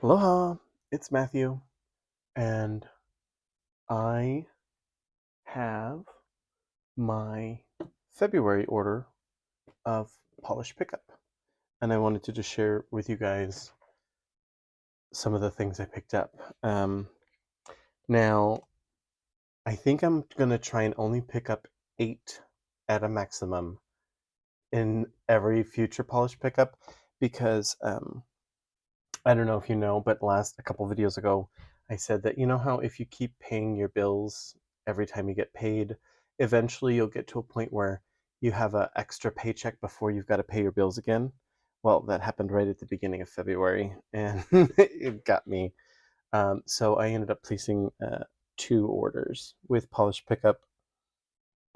Aloha, it's Matthew, and I have my February order of polish pickup. And I wanted to just share with you guys some of the things I picked up. Now, I think I'm going to try and only pick up 8 at a maximum in every future polish pickup because I don't know if you know, but a couple videos ago, I said that you know how if you keep paying your bills every time you get paid, eventually you'll get to a point where you have an extra paycheck before you've got to pay your bills again. Well, that happened right at the beginning of February, and it got me. So I ended up placing 2 orders with polish pickup.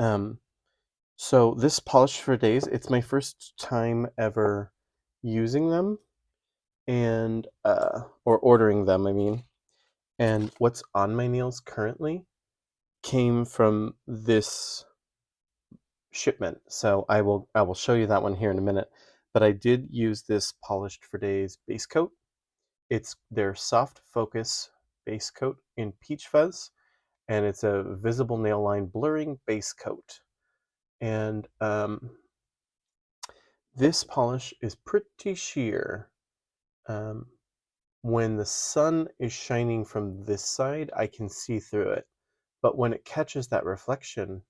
Um, so this polish for days, it's my first time ever using them and or ordering them, I mean. And what's on my nails currently came from this shipment. So I will show you that one here in a minute. But I did use this Polished for Days base coat. It's their soft focus base coat in peach fuzz, and it's a visible nail line blurring base coat. And this polish is pretty sheer. Um, when the sun is shining from this side, I can see through it. But when it catches that reflection,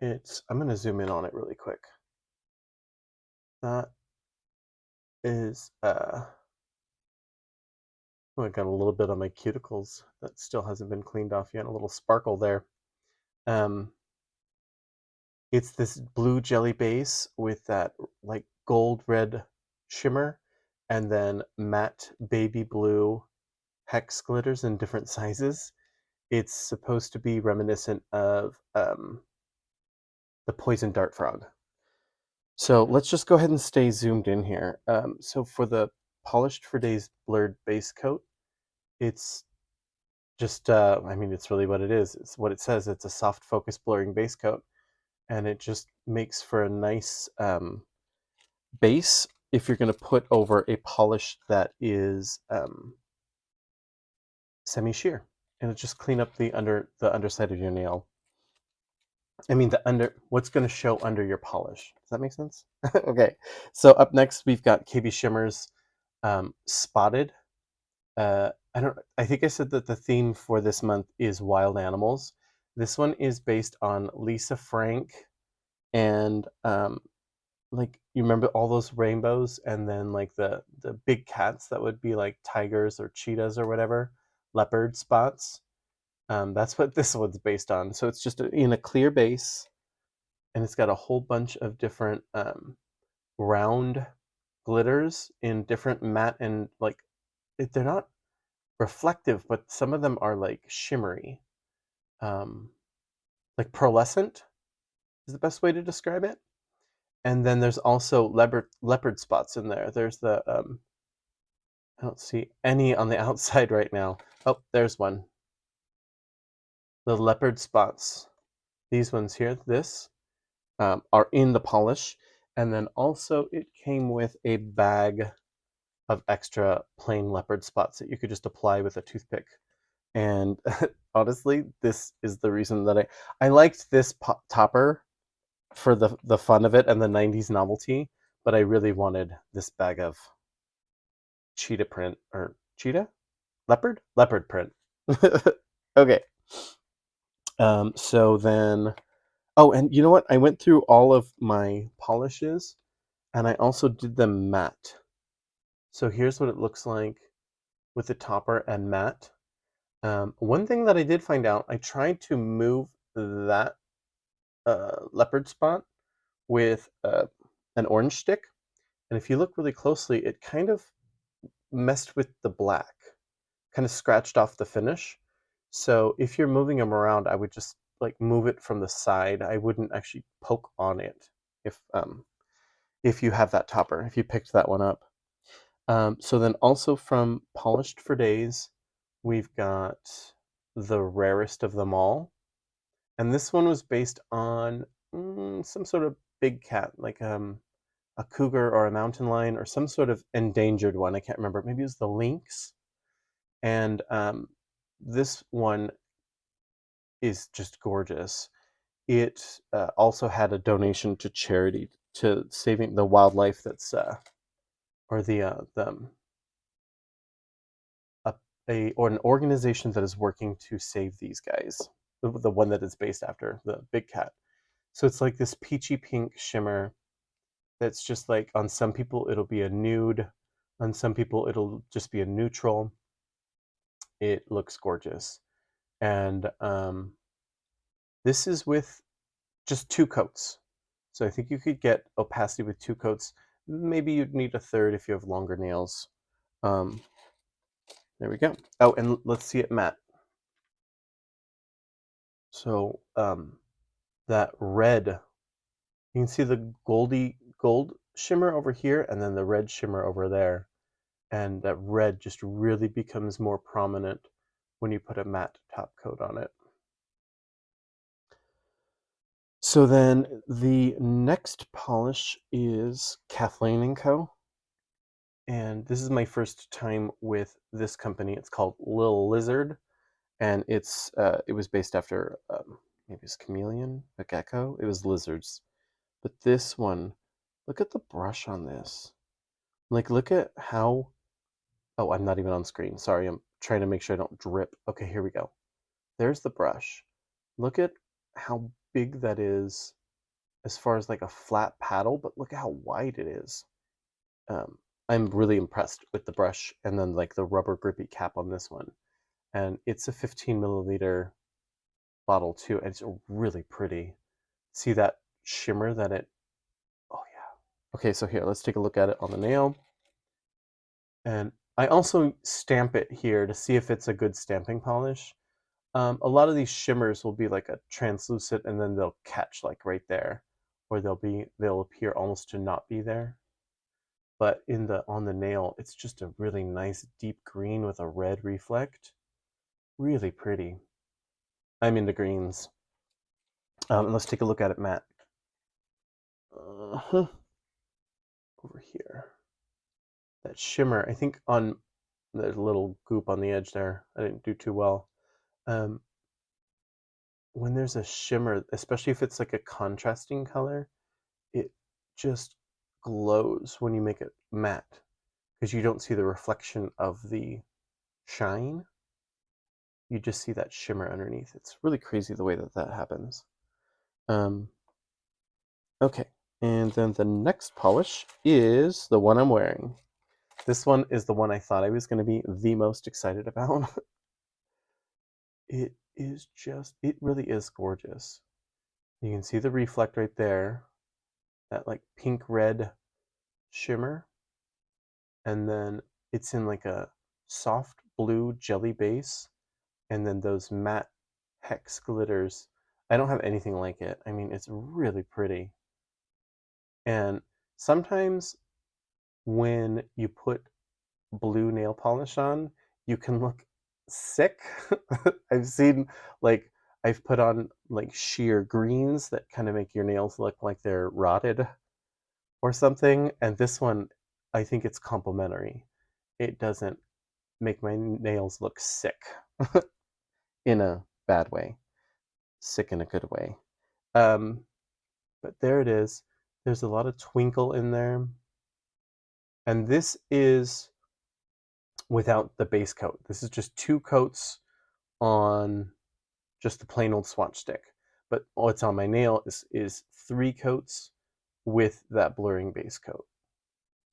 I'm going to zoom in on it really quick. That is, oh, I got a little bit on my cuticles that still hasn't been cleaned off yet, a little sparkle there. Um, it's this blue jelly base with that like gold red shimmer and then matte baby blue hex glitters in different sizes. It's supposed to be reminiscent of the poison dart frog. So let's just go ahead and stay zoomed in here. So for the Polished for Days blurred base coat, it's just, I mean, it's really what it is. It's what it says. It's a soft focus blurring base coat, and it just makes for a nice base if you're going to put over a polish that is semi-sheer. And it just clean up the underside of your nail. I mean, what's going to show under your polish. Does that make sense? Okay. So up next, we've got KB Shimmer's Spotted. I think I said that the theme for this month is wild animals. This one is based on Lisa Frank and like you remember all those rainbows and then like the big cats that would be like tigers or cheetahs or whatever, leopard spots. That's what this one's based on. So it's just in a clear base, and it's got a whole bunch of different round glitters in different matte and like they're not reflective, but some of them are like shimmery, um, like pearlescent is the best way to describe it. And then there's also leopard spots in there. There's the I don't see any on the outside right now. Oh, there's one. The leopard spots. These ones here, this are in the polish. And then also it came with a bag of extra plain leopard spots that you could just apply with a toothpick. And honestly, this is the reason that I liked this topper for the fun of it and the 90s novelty, but I really wanted this bag of cheetah print or cheetah? Leopard print. Okay. So then, oh, and you know what? I went through all of my polishes and I also did them matte. So here's what it looks like with the topper and matte. One thing that I did find out, I tried to move that leopard spot with an orange stick, and if you look really closely, it kind of messed with the black, kind of scratched off the finish. So if you're moving them around, I would just like move it from the side. I wouldn't actually poke on it if you have that topper, if you picked that one up. So then also from Polished for Days, we've got the rarest of them all. And this one was based on some sort of big cat, like a cougar or a mountain lion or some sort of endangered one. I can't remember. Maybe it was the lynx. And this one is just gorgeous. It also had a donation to charity to saving the wildlife that's or or an organization that is working to save these guys. The one that it's based after, the big cat. So it's like this peachy pink shimmer that's just like, on some people it'll be a nude, on some people it'll just be a neutral. It looks gorgeous. And this is with just 2 coats. So I think you could get opacity with 2 coats. Maybe you'd need a third if you have longer nails. Um, there we go. Oh, and let's see it matte. So that red, you can see the gold shimmer over here and then the red shimmer over there. And that red just really becomes more prominent when you put a matte top coat on it. So then the next polish is Kathleen & Co. And this is my first time with this company. It's called Lil Lizard, and it was based after maybe it's chameleon, a gecko. It was lizards, but this one, look at the brush on this. Like, look at how. Oh, I'm not even on screen. Sorry, I'm trying to make sure I don't drip. Okay, here we go. There's the brush. Look at how big that is as far as like a flat paddle, but look at how wide it is. I'm really impressed with the brush and then like the rubber grippy cap on this one. And it's a 15 milliliter bottle too, and it's really pretty. See that shimmer that it, oh yeah. Okay, so here, let's take a look at it on the nail. And I also stamp it here to see if it's a good stamping polish. A lot of these shimmers will be like a translucent and then they'll catch like right there, or they'll appear almost to not be there. But on the nail, it's just a really nice deep green with a red reflect. Really pretty. I'm into greens. Let's take a look at it matte. Over here. That shimmer, I think on the little goop on the edge there, I didn't do too well. When there's a shimmer, especially if it's like a contrasting color, it just glows when you make it matte because you don't see the reflection of the shine. You just see that shimmer underneath. It's really crazy the way that that happens. Okay, and then the next polish is the one I'm wearing. This one is the one I thought I was going to be the most excited about. It really is gorgeous. You can see the reflect right there, that like pink red shimmer, and then it's in like a soft blue jelly base, and then those matte hex glitters. I don't have anything like it. I mean, it's really pretty. And sometimes when you put blue nail polish on, you can look sick. I've seen like I've put on like sheer greens that kind of make your nails look like they're rotted or something. And this one, I think it's complementary. It doesn't make my nails look sick in a bad way, sick in a good way. But there it is. There's a lot of twinkle in there. And this is without the base coat. This is just 2 coats on just the plain old swatch stick. But what's on my nail is 3 coats with that blurring base coat.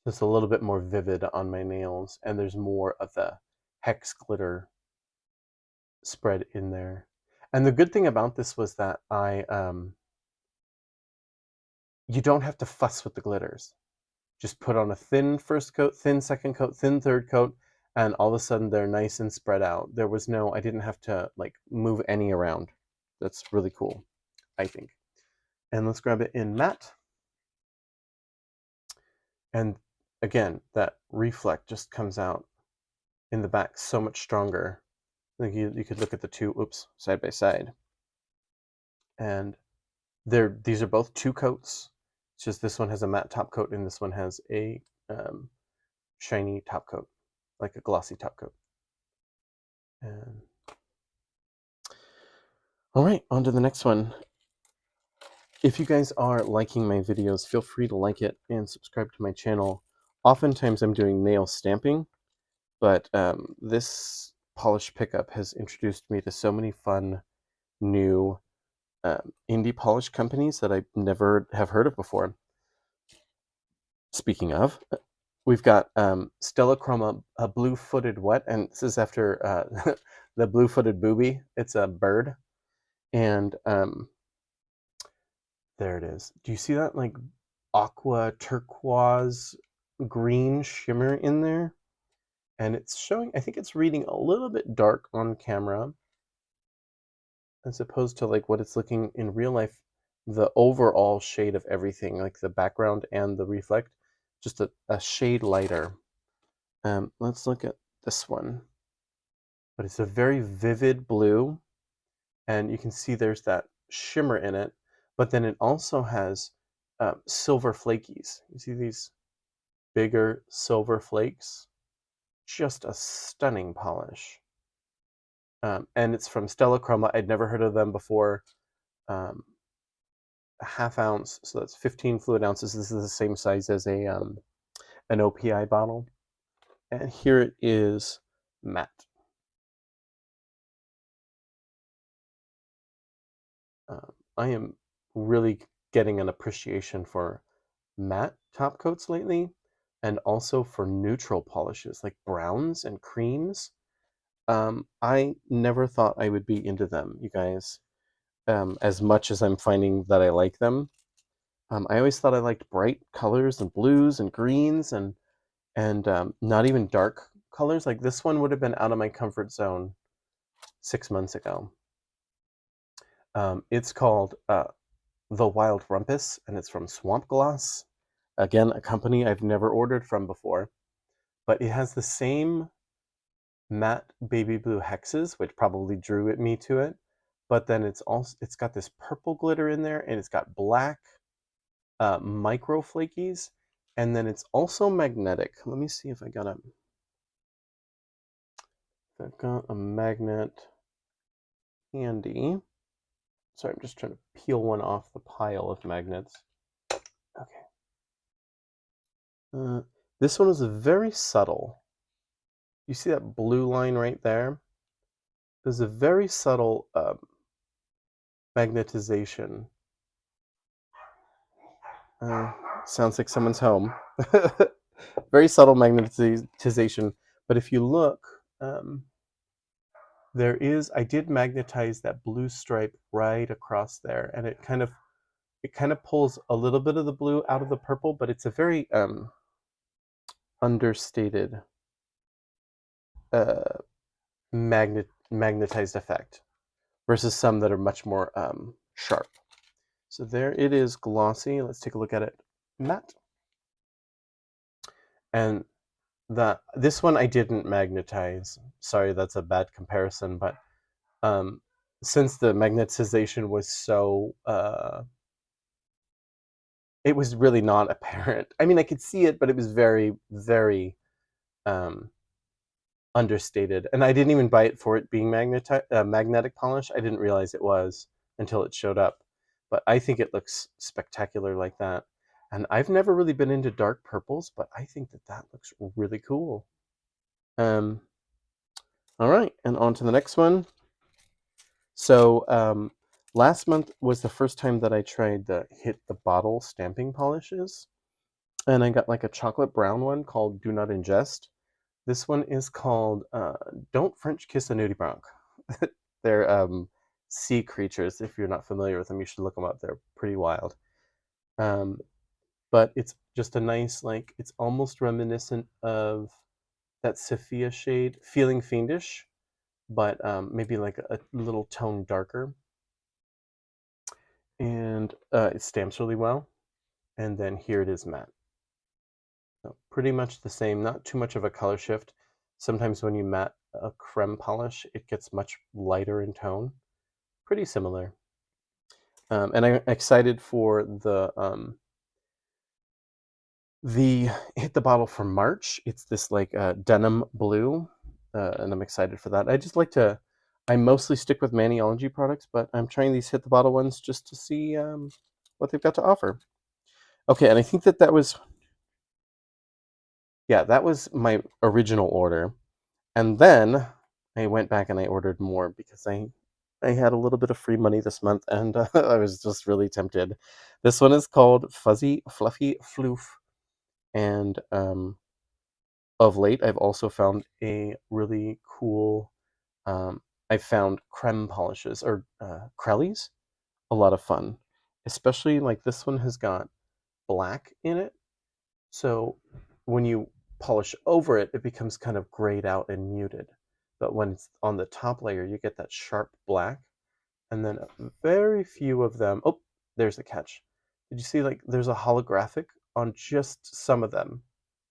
So it's a little bit more vivid on my nails, and there's more of the hex glitter spread in there. And the good thing about this was that you don't have to fuss with the glitters. Just put on a thin first coat, thin second coat, thin third coat, and all of a sudden they're nice and spread out. I didn't have to like move any around. That's really cool, I think. And let's grab it in matte. And again, that reflect just comes out in the back so much stronger. Like you could look at the two, side by side. And these are both 2 coats. It's just this one has a matte top coat and this one has a shiny top coat, like a glossy top coat. And all right, on to the next one. If you guys are liking my videos, feel free to like it and subscribe to my channel. Oftentimes I'm doing nail stamping, but this polish pickup has introduced me to so many fun new indie polish companies that I never have heard of before. Speaking of, we've got Stella Chroma, a blue-footed what? And this is after the blue-footed booby. It's a bird. And there it is. Do you see that like aqua turquoise green shimmer in there? And it's showing, I think it's reading a little bit dark on camera as opposed to like what it's looking in real life. The overall shade of everything, like the background and the reflect, just a shade lighter. Let's look at this one. But it's a very vivid blue, and you can see there's that shimmer in it, but then it also has silver flakies. You see these bigger silver flakes? Just a stunning polish. And it's from Stella Chroma. I'd never heard of them before. A half ounce, so that's 15 fluid ounces. This is the same size as a an OPI bottle. And here it is matte. I am really getting an appreciation for matte top coats lately, and also for neutral polishes like browns and creams. I never thought I would be into them, you guys, as much as I'm finding that I like them. I always thought I liked bright colors and blues and greens and not even dark colors. Like this one would have been out of my comfort zone 6 months ago. It's called The Wild Rumpus, and it's from Swamp Gloss. Again, a company I've never ordered from before, but it has the same matte baby blue hexes, which probably drew me to it. But then it's got this purple glitter in there, and it's got black micro flakies, and then it's also magnetic. Let me see if I've got a magnet handy. Sorry, I'm just trying to peel one off the pile of magnets. Okay. This one is very subtle. You see that blue line right there? There's a very subtle magnetization. Sounds like someone's home. Very subtle magnetization. But if you look, I did magnetize that blue stripe right across there, and it kind of pulls a little bit of the blue out of the purple, but it's a very understated magnetized effect versus some that are much more sharp. So there it is, glossy. Let's take a look at it matte. And this one I didn't magnetize. Sorry, that's a bad comparison, but since the magnetization was so it was really not apparent. I mean, I could see it, but it was very, very understated. And I didn't even buy it for it being magnetic polish. I didn't realize it was until it showed up. But I think it looks spectacular like that. And I've never really been into dark purples, but I think that looks really cool. All right, and on to the next one. So last month was the first time that I tried the hit the bottle stamping polishes. And I got like a chocolate brown one called Do Not Ingest. This one is called Don't French Kiss a Nudibranch. They're sea creatures. If you're not familiar with them, you should look them up. They're pretty wild. But it's just a nice, like, it's almost reminiscent of that Sophia shade, Feeling Fiendish, but maybe like a little tone darker. And it stamps really well. And then here it is matte. So pretty much the same, not too much of a color shift. Sometimes when you matte a creme polish, it gets much lighter in tone. Pretty similar. And I'm excited for the hit the bottle for March. It's this like denim blue, and I'm excited for that. I mostly stick with Maniology products, but I'm trying these hit the bottle ones just to see what they've got to offer. Okay, and I think that was, yeah, that was my original order. And then I went back and I ordered more because I had a little bit of free money this month, and I was just really tempted. This one is called Fuzzy Fluffy Floof, and of late I've also found a really cool. I found creme polishes or Crellies, a lot of fun, especially like this one has got black in it. So when you polish over it, it becomes kind of grayed out and muted. But when it's on the top layer, you get that sharp black. And then very few of them. Oh, there's a catch. Did you see like there's a holographic on just some of them?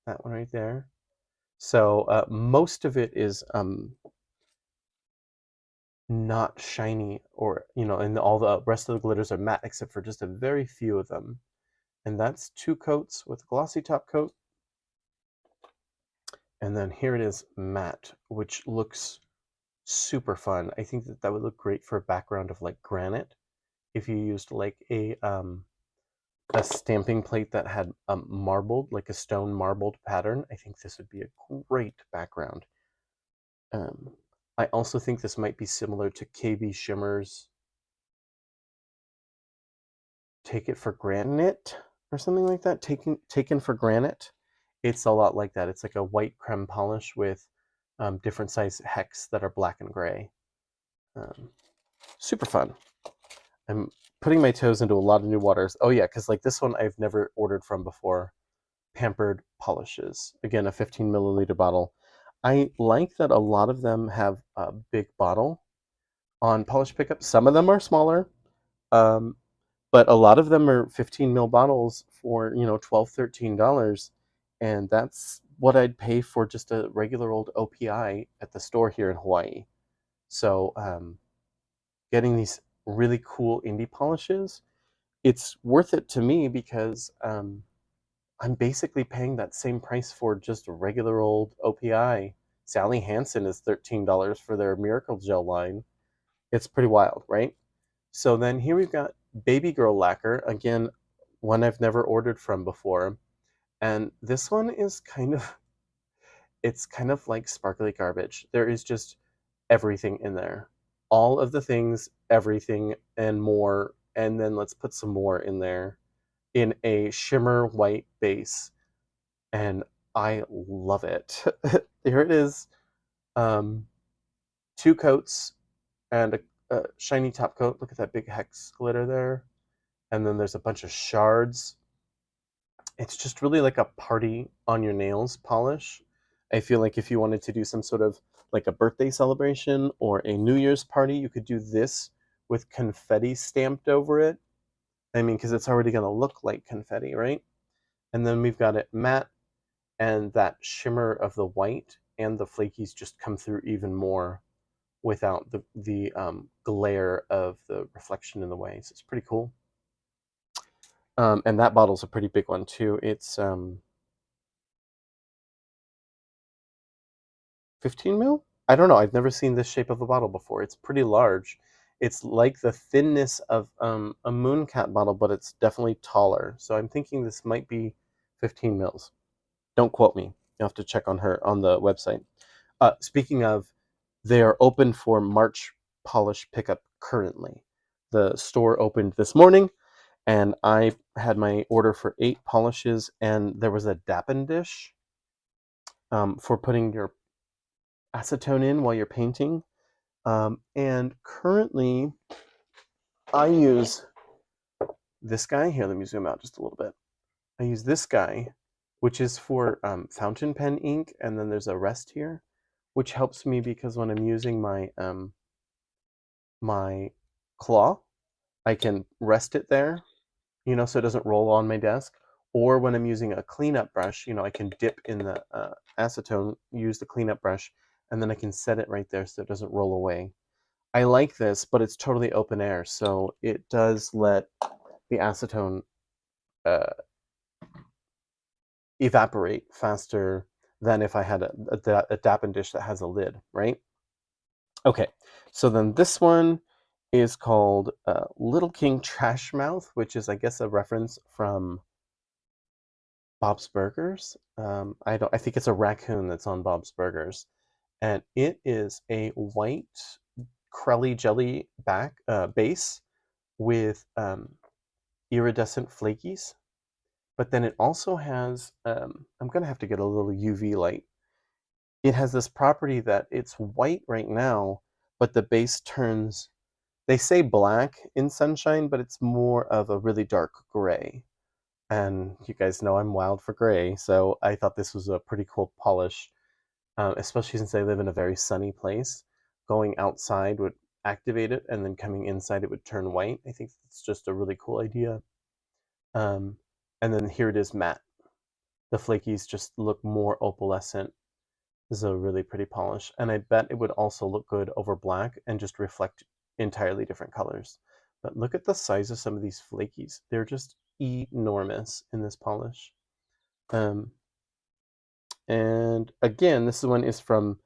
That one right there. So most of it is not shiny, or and all the rest of the glitters are matte except for just a very few of them. And that's 2 coats with a glossy top coat. And then here it is matte, which looks super fun. I think that would look great for a background of like granite. If you used like a stamping plate that had marbled, like a stone marbled pattern, I think this would be a great background. I also think this might be similar to KB Shimmer's Take It for Granite or something like that. Taken for Granite. It's a lot like that. It's like a white creme polish with different size hex that are black and gray. Super fun. I'm putting my toes into a lot of new waters. Oh yeah, because like this one I've never ordered from before. Pampered Polishes. Again, a 15 milliliter bottle. I like that a lot of them have a big bottle on polish pickup. Some of them are smaller, but a lot of them are 15 mil bottles for $12, $13, and that's what I'd pay for just a regular old OPI at the store here in Hawaii. So getting these really cool indie polishes, it's worth it to me because I'm basically paying that same price for just a regular old OPI. Sally Hansen is $13 for their Miracle Gel line. It's pretty wild, right? So then here we've got Baby Girl Lacquer, again, one I've never ordered from before. And this one is it's kind of like sparkly garbage. There is just everything in there. All of the things, everything, and more. And then let's put some more in there in a shimmer white base. And I love it. Here it is. 2 coats and a shiny top coat. Look at that big hex glitter there. And then there's a bunch of shards. It's just really like a party on your nails polish. I feel like if you wanted to do some sort of like a birthday celebration or a New Year's party, you could do this with confetti stamped over it. I mean, because it's already going to look like confetti, right? And then we've got it matte, and that shimmer of the white and the flakies just come through even more without the glare of the reflection in the way. So it's pretty cool. And that bottle's a pretty big one too. It's 15 mil? I don't know. I've never seen this shape of a bottle before. It's pretty large. It's like the thinness of a Mooncat bottle, but it's definitely taller. So I'm thinking this might be 15 mils. Don't quote me. You have to check on the website. Speaking of, they are open for March polish pickup currently. The store opened this morning, and I had my order for 8 polishes, and there was a Dappen dish for putting your acetone in while you're painting. And currently, I use this guy. Here, let me zoom out just a little bit. I use this guy, which is for fountain pen ink, and then there's a rest here, which helps me because when I'm using my claw, I can rest it there, so it doesn't roll on my desk. Or when I'm using a cleanup brush, I can dip in the acetone, use the cleanup brush, and then I can set it right there so it doesn't roll away. I like this, but it's totally open air, so it does let the acetone uh, evaporate faster than if I had a Dappen dish that has a lid, right? Okay, so then this one is called Little King Trash Mouth, which is, I guess, a reference from Bob's Burgers. I think it's a raccoon that's on Bob's Burgers, and it is a white crelly jelly base with iridescent flakies. But then it also has, I'm gonna have to get a little UV light. It has this property that it's white right now, but the base turns, they say black in sunshine, but it's more of a really dark gray. And you guys know I'm wild for gray, so I thought this was a pretty cool polish, especially since I live in a very sunny place. Going outside would activate it, and then coming inside it would turn white. I think it's just a really cool idea. Um, and then here it is matte. The flakies just look more opalescent. This is a really pretty polish, and I bet it would also look good over black and just reflect entirely different colors. But look at the size of some of these flakies. They're just enormous in this polish. And again, this one is from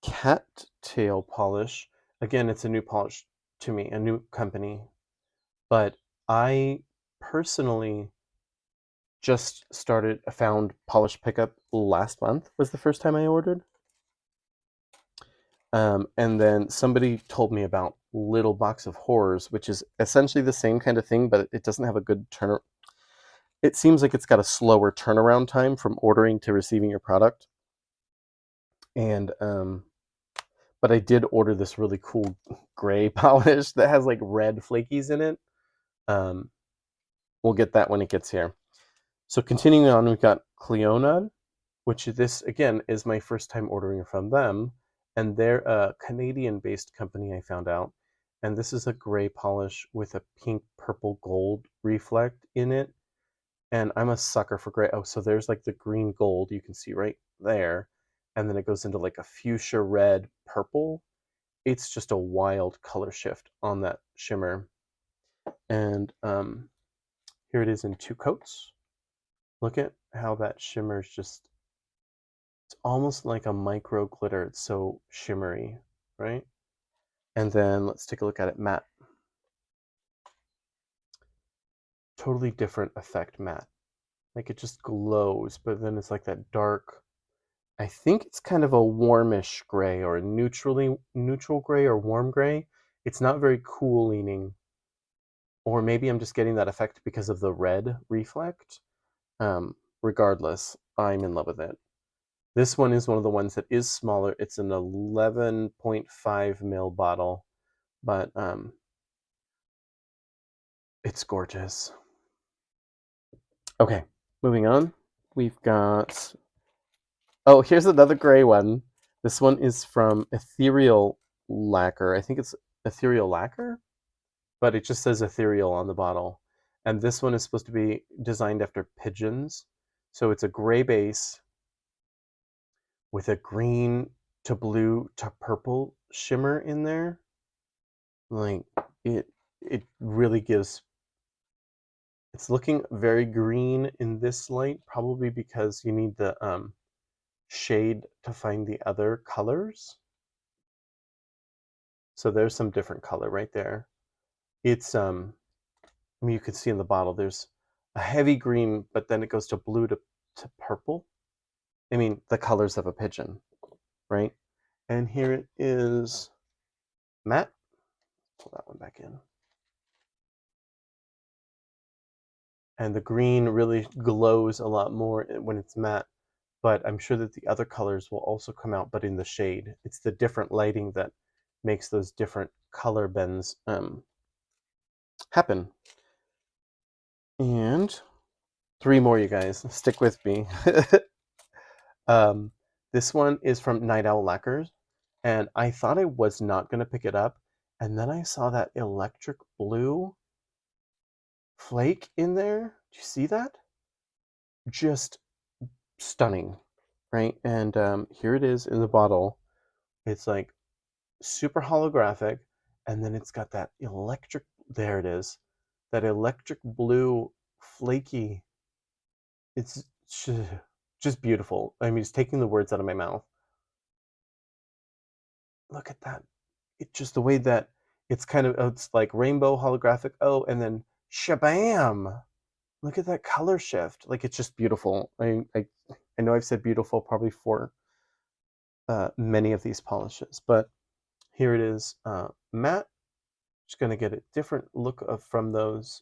Cattail Polish. Again, it's a new polish to me, a new company. But I personally just found Polish Pickup last month was the first time I ordered. And then somebody told me about Little Box of Horrors, which is essentially the same kind of thing, but it doesn't have a good it seems like it's got a slower turnaround time from ordering to receiving your product. And but I did order this really cool gray polish that has like red flakies in it. We'll get that when it gets here. So continuing on, we've got Cleonad, which this again is my first time ordering from them, and they're a Canadian-based company, I found out. And this is a gray polish with a pink, purple, gold reflect in it. And I'm a sucker for gray. Oh, so there's like the green gold you can see right there, and then it goes into like a fuchsia red purple. It's just a wild color shift on that shimmer. And here it is in 2 coats. Look at how that shimmer is just, it's almost like a micro glitter. It's so shimmery, right? And then let's take a look at it matte. Totally different effect matte. Like it just glows, but then it's like that dark, I think it's kind of a warmish gray or a neutral gray or warm gray. It's not very cool leaning. Or maybe I'm just getting that effect because of the red reflect. Regardless, I'm in love with it. This one is one of the ones that is smaller. It's an 11.5 ml bottle, but it's gorgeous. Okay, moving on. We've got, oh, here's another gray one. This one is from Ethereal Lacquer. I think it's Ethereal Lacquer, but it just says Ethereal on the bottle. And this one is supposed to be designed after pigeons. So it's a gray base with a green to blue to purple shimmer in there. Like it really gives, it's looking very green in this light, probably because you need the shade to find the other colors. So there's some different color right there. It's I mean, you can see in the bottle there's a heavy green, but then it goes to blue to purple. I mean, the colors of a pigeon, right? And here it is matte. Pull that one back in. And the green really glows a lot more when it's matte, but I'm sure that the other colors will also come out, but in the shade. It's the different lighting that makes those different color bends happen. And 3 more, you guys. Stick with me. This one is from Night Owl Lacquers, and I thought I was not going to pick it up, and then I saw that electric blue flake in there. Do you see that? Just stunning, right? And here it is in the bottle. It's like super holographic, and then it's got that electric, there it is, that electric blue flaky. It's just beautiful. I mean, it's taking the words out of my mouth. Look at that. It just the way that it's kind of, it's like rainbow holographic. Oh, and then shabam. Look at that color shift. Like it's just beautiful. I know I've said beautiful probably for many of these polishes, but here it is matte. Just going to get a different look of from those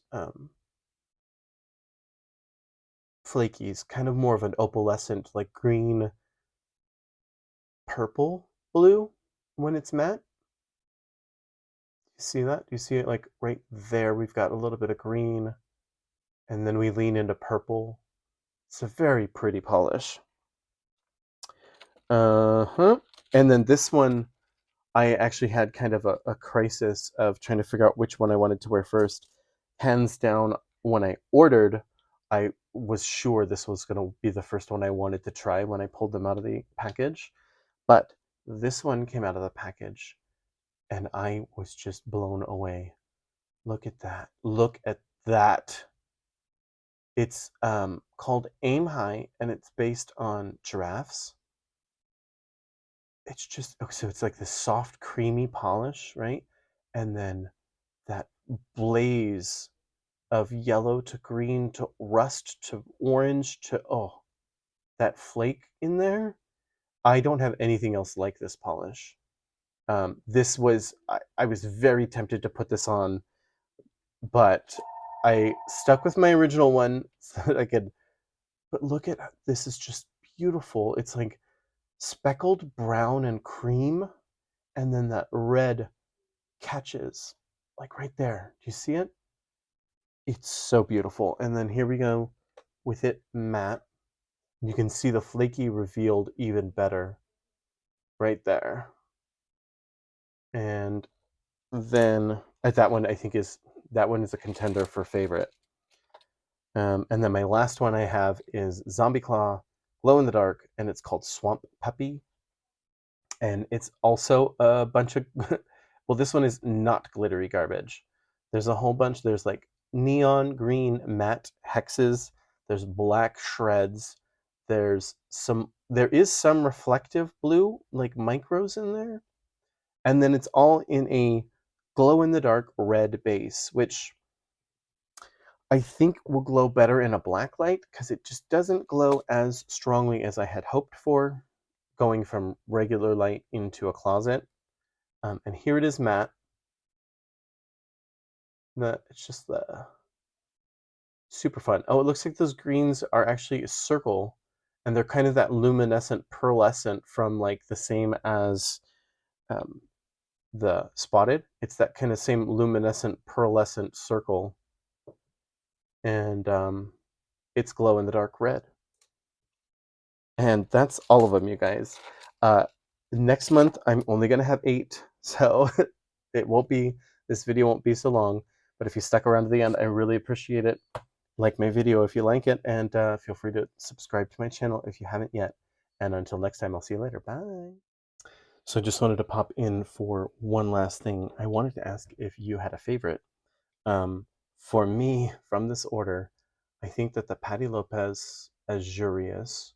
flakies, kind of more of an opalescent, like green, purple, blue when it's matte. You see that? Do you see it like right there? We've got a little bit of green, and then we lean into purple. It's a very pretty polish. Uh-huh. And then this one, I actually had kind of a crisis of trying to figure out which one I wanted to wear first. Hands down, when I ordered, I was sure this was going to be the first one I wanted to try when I pulled them out of the package. But this one came out of the package, and I was just blown away. Look at that. Look at that. It's called Aim High, and it's based on giraffes. It's just, oh, so it's like this soft, creamy polish, right? And then that blaze of yellow to green to rust to orange to, oh, that flake in there. I don't have anything else like this polish. This was, I was very tempted to put this on, but I stuck with my original one so that I could, but look at this, is just beautiful. It's like speckled brown and cream, and then that red catches like right there. Do you see it? It's so beautiful. And then here we go with it matte. You can see the flaky revealed even better right there. And then that one I think is, that one is a contender for favorite. And then my last one I have is Zombie Claw Glow in the Dark, and it's called Swamp Puppy. And it's also a bunch of well, this one is not glittery garbage. There's a whole bunch. There's like neon green matte hexes, there's black shreds, there is some reflective blue like micros in there, and then it's all in a glow in the dark red base, which I think will glow better in a black light because it just doesn't glow as strongly as I had hoped for, going from regular light into a closet. And here it is matte. It's just the super fun. Oh, it looks like those greens are actually a circle, and they're kind of that luminescent pearlescent from like the same as um, the spotted. It's that kind of same luminescent pearlescent circle, and it's glow in the dark red. And that's all of them, you guys. Uh, Next month, I'm only going to have 8, so it won't be, this video won't be so long. But if you stuck around to the end, I really appreciate it. Like my video if you like it, and feel free to subscribe to my channel if you haven't yet. And until next time, I'll see you later. Bye. So I just wanted to pop in for one last thing. I wanted to ask if you had a favorite. For me, from this order, I think that the Patti Lopez Azurius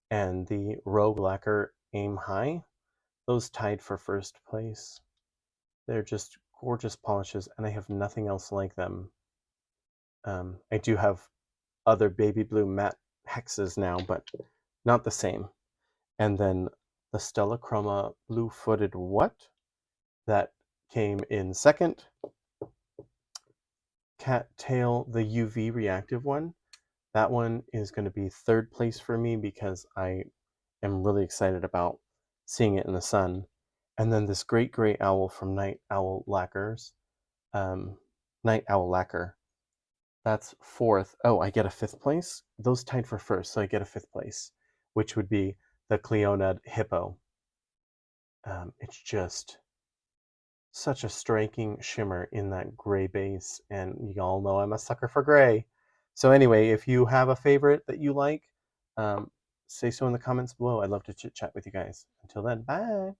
and the Rogue Lacquer Aim High, those tied for first place. They're just gorgeous polishes, and I have nothing else like them. I do have other baby blue matte hexes now, but not the same. And then the Stella Chroma blue-footed what? That came in second. Cattail, the UV reactive one. That one is going to be third place for me because I am really excited about seeing it in the sun. And then this Great Gray Owl from Night Owl Lacquers. Night Owl Lacquer. That's fourth. Oh, I get a fifth place? Those tied for first, so I get a fifth place, which would be the Cleonad Hippo. It's just such a striking shimmer in that gray base, and y'all know I'm a sucker for gray. So anyway, if you have a favorite that you like, say so in the comments below. I'd love to chit chat with you guys. Until then, bye.